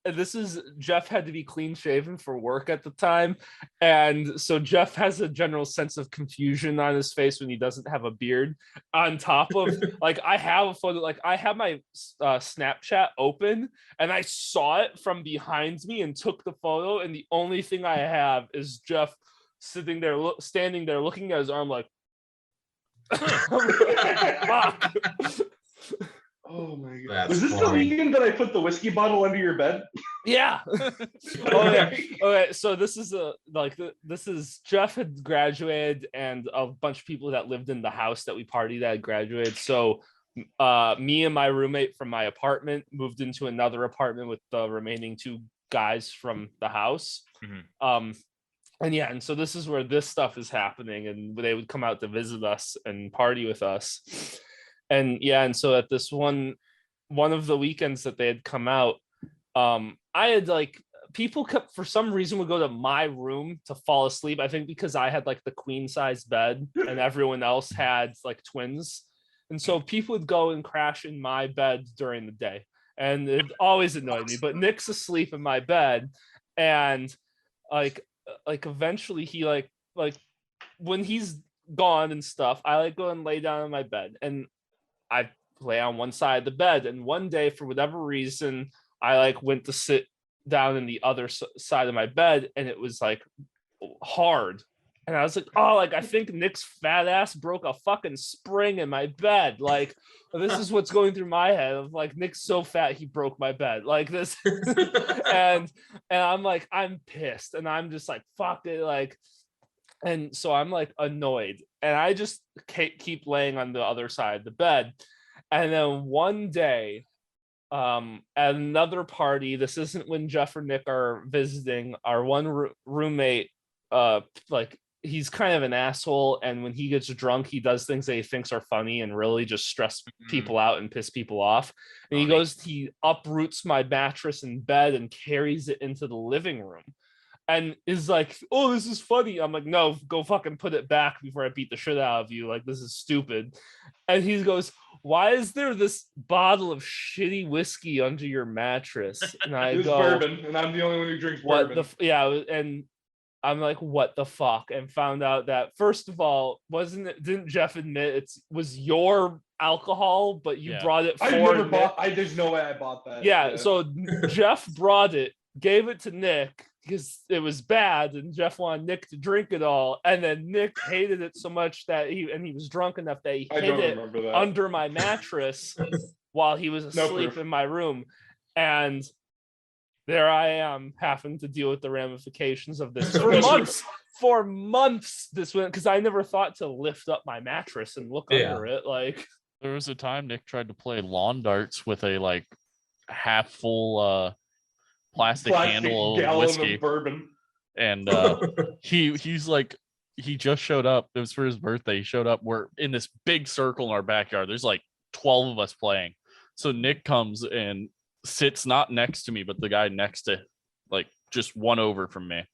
this is Jeff had to be clean shaven for work at the time, and so Jeff has a general sense of confusion on his face when he doesn't have a beard. On top of like, I have a photo, like I have my Snapchat open, and I saw it from behind me and took the photo, and the only thing I have is Jeff sitting there, standing there, looking at his arm like. Fuck. Oh my god! That's Was this the funny. weekend that I put the whiskey bottle under your bed? Yeah. Oh yeah. Okay, so this is this is Jeff had graduated, and a bunch of people that lived in the house that we partied at graduated. So me and my roommate from my apartment moved into another apartment with the remaining 2 guys from the house. Mm-hmm. And yeah, and so this is where this stuff is happening, and they would come out to visit us and party with us. And yeah, and so at this one of the weekends that they had come out, I had like people kept for some reason would go to my room to fall asleep. I think because I had like the queen size bed and everyone else had like twins. And so people would go and crash in my bed during the day. And it always annoyed me. But Nick's asleep in my bed. And like eventually he like when he's gone and stuff, I like go and lay down in my bed. And I lay on one side of the bed. And one day, for whatever reason, I like went to sit down in the other side of my bed, and it was like hard. And I was like, oh, like I think Nick's fat ass broke a fucking spring in my bed. Like this is what's going through my head of like Nick's so fat he broke my bed. Like this, and I'm like I'm pissed, and I'm just like fuck it, like. And so I'm like annoyed, and I just keep laying on the other side of the bed. And then one day, at another party, this isn't when Jeff or Nick are visiting, our one roommate, like he's kind of an asshole, and when he gets drunk, he does things that he thinks are funny and really just stress people out and piss people off. And he uproots my mattress in bed and carries it into the living room. And is like, oh, this is funny. I'm like, no, go fucking put it back before I beat the shit out of you. Like, this is stupid. And he goes, why is there this bottle of shitty whiskey under your mattress? And I go, bourbon, and I'm the only one who drinks bourbon. And I'm like, what the fuck? And found out that, first of all, didn't Jeff admit it was your alcohol, but you brought it for Nick? There's no way I bought that. Yeah, so Jeff brought it, gave it to Nick, because it was bad and Jeff wanted Nick to drink it all, and then Nick hated it so much that he was drunk enough that he hid it under my mattress while he was asleep in my room. And there I am having to deal with the ramifications of this for months. This went because I never thought to lift up my mattress and look under it. Like there was a time Nick tried to play lawn darts with a like half full plastic handle of whiskey, of bourbon, and he's like, he just showed up. It was for his birthday. He showed up. We're in this big circle in our backyard. There's like 12 of us playing. So Nick comes and sits not next to me, but the guy next to, like, just one over from me.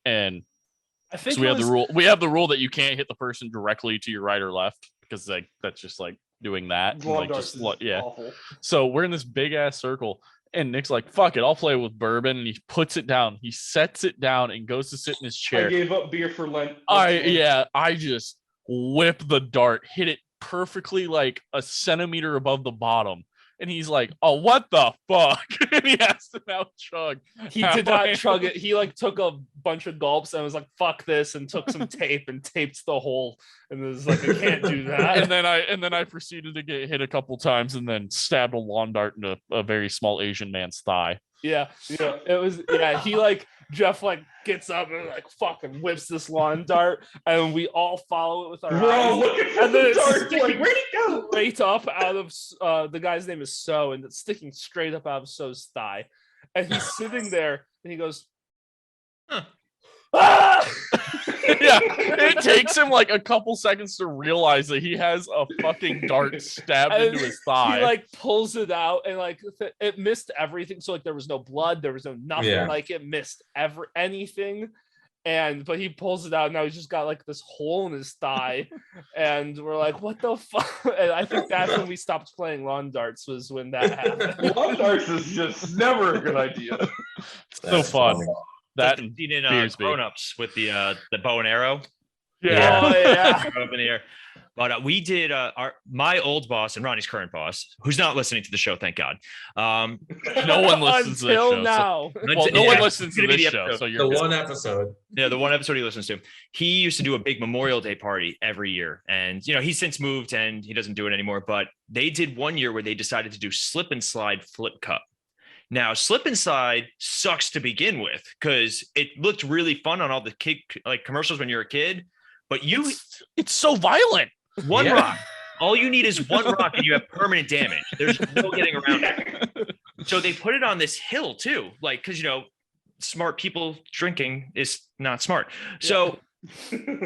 And I think so we have the rule. We have the rule that you can't hit the person directly to your right or left, because like that's just like doing that. Like, just awful. So we're in this big ass circle. And Nick's like, fuck it, I'll play with bourbon. And he puts it down. He sets it down and goes to sit in his chair. I gave up beer for Lent. I just whip the dart, hit it perfectly like a centimeter above the bottom. And he's like, oh, what the fuck? And he has to now chug. He did not chug it. He like took a bunch of gulps and was like, fuck this, and took some tape and taped the hole. And was like, I can't do that. And then I proceeded to get hit a couple times and then stabbed a lawn dart into a very small Asian man's thigh. Yeah. It was, he like, Jeff like gets up and like fucking whips this lawn dart, and we all follow it with our eyes. And then it's sticking, where'd it go? Straight up out of the guy's name is So, and it's sticking straight up out of So's thigh. And he's sitting there and he goes, ah! Yeah, it takes him like a couple seconds to realize that he has a fucking dart stabbed into his thigh. He like pulls it out, and like it missed everything. So like there was no blood, there was no nothing. Yeah. Like it missed anything. But he pulls it out, and now he's just got like this hole in his thigh. And we're like, what the fuck? And I think that's when we stopped playing lawn darts, was when that happened. Lawn darts is just never a good idea. So fun. That seen in Grown-Ups with the bow and arrow. Yeah. Oh, yeah. Up in the air. But we did my old boss and Ronnie's current boss, who's not listening to the show, thank God. No one listens to this show. Now. No one listens to this show. So you're one episode. Yeah, the one episode he listens to. He used to do a big Memorial Day party every year. And, he's since moved and he doesn't do it anymore. But they did one year where they decided to do slip and slide flip cup. Now, slip and slide sucks to begin with because it looked really fun on all the kid like commercials when you're a kid, but it's so violent. One rock. All you need is one rock and you have permanent damage. There's no getting around it. So they put it on this hill too, like because smart people drinking is not smart. So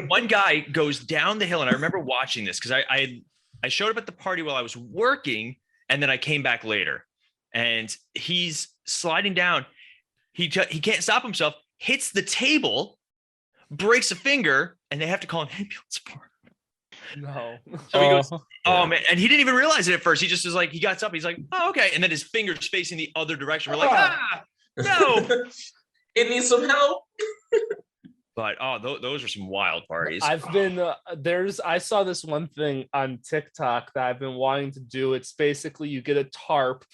one guy goes down the hill, and I remember watching this because I showed up at the party while I was working, and then I came back later. And he's sliding down, He can't stop himself, hits the table, breaks a finger, and they have to call an ambulance for him. No. So he goes, oh man, and he didn't even realize it at first. He just was like, he got up, he's like, oh okay, and then his finger's facing the other direction. We're like, no, It needs some help. but those are some wild parties. I've been I saw this one thing on TikTok that I've been wanting to do. It's basically you get a tarp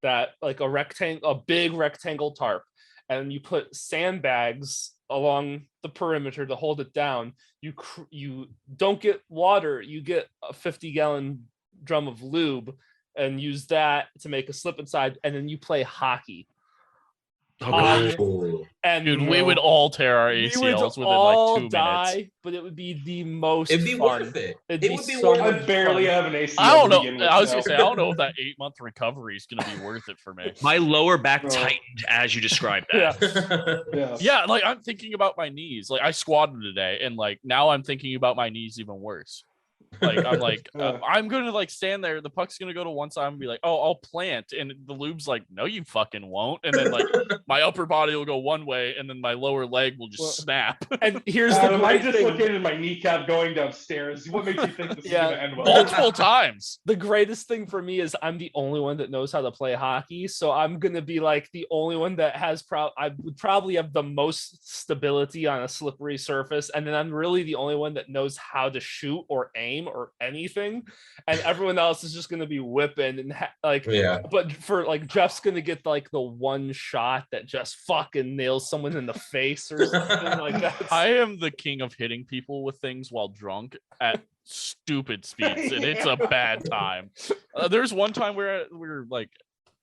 that like a big rectangle tarp, and you put sandbags along the perimeter to hold it down. You don't get water, you get a 50-gallon drum of lube and use that to make a slip inside, and then you play hockey. And dude, we would all tear our ACLs within like 2 minutes. But it would be the most It'd be fun. worth it. It'd It be would be so worth much I barely fun. have an ACL. I don't to begin know. with, I was so- gonna say I don't know if that 8-month recovery is gonna be worth it for me. My lower back No. tightened as you described that. Yeah. Yeah. Yeah, like I'm thinking about my knees. Like I squatted today, and like now I'm thinking about my knees even worse. Like I'm like Yeah. I'm gonna like stand there. The puck's gonna go to one side and be like, oh, I'll plant, and the lube's like, no, you fucking won't. And then like my upper body will go one way, and then my lower leg will just snap. And here's the Adam, I great thing. dislocated my kneecap going downstairs. What makes you think this Yeah. is gonna end well? Multiple times. The greatest thing for me is I'm the only one that knows how to play hockey, so I'm gonna be like the only one that has I would probably have the most stability on a slippery surface, and then I'm really the only one that knows how to shoot or aim or anything, and everyone else is just gonna be whipping and Yeah. But for like Jeff's gonna get like the one shot that just fucking nails someone in the face or something like that. I am the king of hitting people with things while drunk at stupid speeds, and it's a bad time. There's one time where we're like,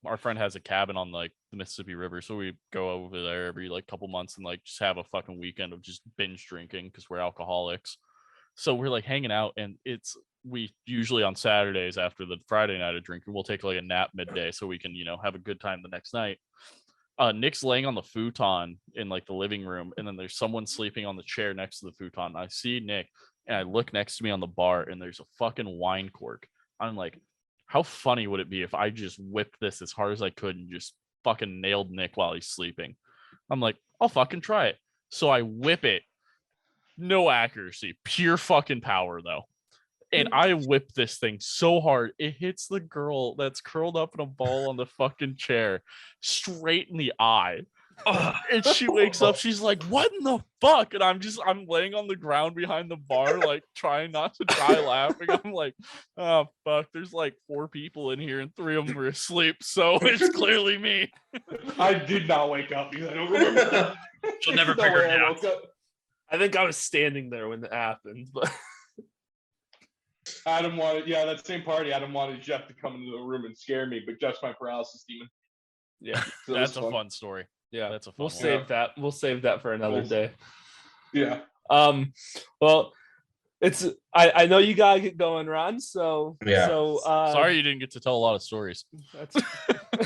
our friend has a cabin on like the Mississippi River, so we go over there every like couple months and like just have a fucking weekend of just binge drinking because we're alcoholics. So we're like hanging out, and we usually on Saturdays after the Friday night of drinking, we'll take like a nap midday so we can, have a good time the next night. Nick's laying on the futon in like the living room, and then there's someone sleeping on the chair next to the futon. I see Nick, and I look next to me on the bar, and there's a fucking wine cork. I'm like, how funny would it be if I just whipped this as hard as I could and just fucking nailed Nick while he's sleeping? I'm like, I'll fucking try it. So I whip it. No accuracy, pure fucking power though. And I whip this thing so hard, it hits the girl that's curled up in a ball on the fucking chair straight in the eye. And she wakes up, she's like, what in the fuck? And I'm laying on the ground behind the bar, like trying not to die laughing. I'm like, oh fuck, there's like 4 people in here and 3 of them are asleep, so it's clearly me. I did not wake up because I don't remember. She'll never No figure way it I out. woke up. I think I was standing there when it happened, but Adam wanted, that same party. Adam wanted Jeff to come into the room and scare me, but Jeff's my paralysis demon. yeah, So it That's was a fun story. yeah. That's a fun We'll one. save that. We'll save that for another Nice. day. Yeah. Well, I know you gotta get going, Ron. So Yeah. Sorry you didn't get to tell a lot of stories. That's,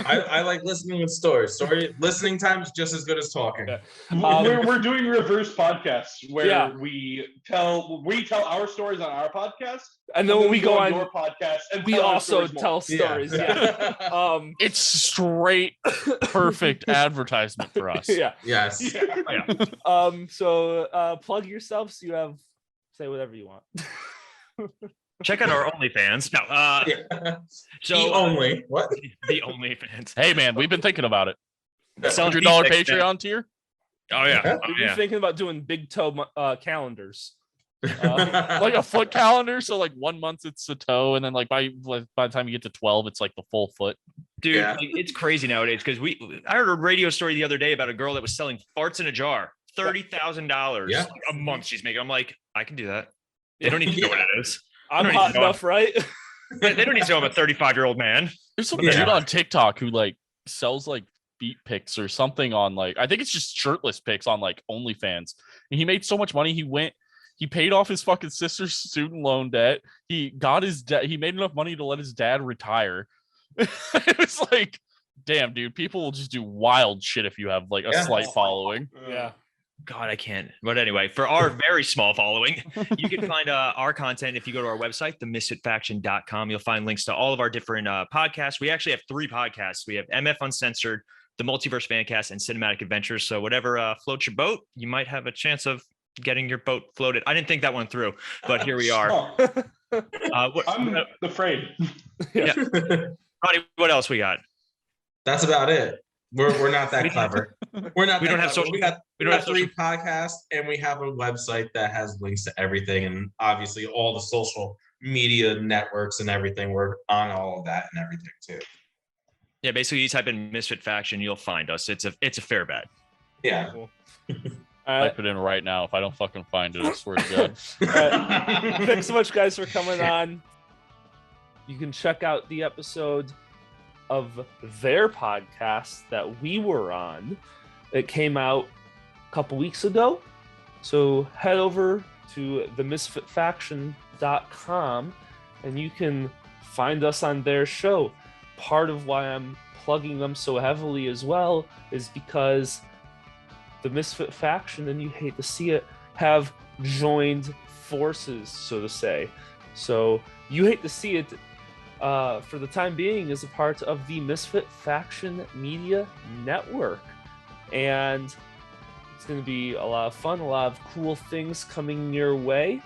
I like listening with stories. Listening time is just as good as talking. Yeah. We're doing reverse podcasts where Yeah. we tell our stories on our podcast, and then when we go your on, podcast, and we tell our also stories more. tell stories. Yeah. It's straight perfect advertisement for us. Yeah. Yes. Yeah. So plug yourself. So you have say whatever you want. Check out our OnlyFans. No, Yeah. so Eat only. What? the OnlyFans. Hey man, we've been thinking about it. Selling $100 beef sticks, man. Patreon tier. Oh yeah. Yeah. Oh, We've been yeah. thinking about doing big toe calendars. Like a foot calendar, so like 1 month it's a toe, and then like by the time you get to 12, it's like the full foot. Dude, Yeah. like, it's crazy nowadays because I heard a radio story the other day about a girl that was selling farts in a jar, $30,000 Yeah. a month she's making. I'm like, I can do that. They don't need to know what it is. I'm I don't hot even know. enough, right? They don't need to know I'm a 35-year-old man. There's some Yeah. dude on TikTok who like sells like feet pics or something on like, I think it's just shirtless pics on like OnlyFans. And he made so much money. He paid off his fucking sister's student loan debt. He got his dad. He made enough money to let his dad retire. It was like, damn, dude, people will just do wild shit if you have like a Yeah. slight following. Yeah. God, I can't. But anyway, for our very small following, you can find our content if you go to our website, themisfitfaction.com. You'll find links to all of our different podcasts. We actually have 3 podcasts. We have MF Uncensored, the Multiverse Fancast, and Cinematic Adventures. So whatever floats your boat, you might have a chance of getting your boat floated. I didn't think that one through, but here we are. I'm afraid. Yeah. Ronnie, what else we got? That's about it. We're not that clever. We're not. We don't have clever. social. We got 3 podcasts, and we have a website that has links to everything, and obviously all the social media networks and everything. We're on all of that and everything too. Yeah, basically, you type in Misfit Faction, you'll find us. It's a fair bet. Yeah. Cool. Type it in right now. If I don't fucking find it, I swear to God. Thanks so much, guys, for coming on. You can check out the episode of their podcast that we were on. It came out a couple weeks ago. So head over to themisfitfaction.com and you can find us on their show. Part of why I'm plugging them so heavily as well is because the Misfit Faction, and you hate to see it, have joined forces, so to say. So you hate to see it, for the time being, is a part of the Misfit Faction Media Network. And it's going to be a lot of fun, a lot of cool things coming your way.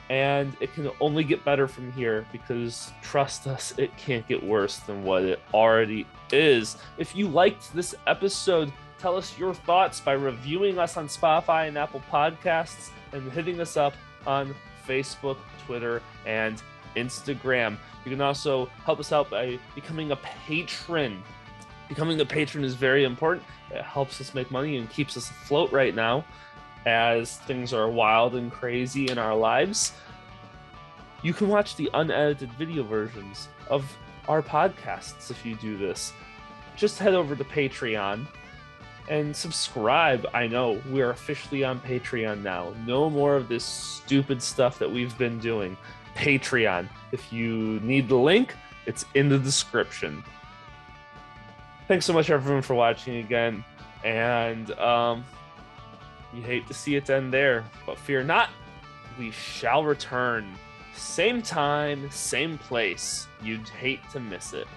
And it can only get better from here because, trust us, it can't get worse than what it already is. If you liked this episode, tell us your thoughts by reviewing us on Spotify and Apple Podcasts and hitting us up on Facebook, Twitter, and Instagram. You can also help us out by becoming a patron. Becoming a patron is very important. It helps us make money and keeps us afloat right now as things are wild and crazy in our lives. You can watch the unedited video versions of our podcasts if you do this. Just head over to Patreon and subscribe. I know we're officially on Patreon now. No more of this stupid stuff that we've been doing. Patreon. If you need the link, it's in the description. Thanks so much, everyone, for watching again. And you hate to see it end there, but fear not, we shall return. Same time, same place. You'd hate to miss it.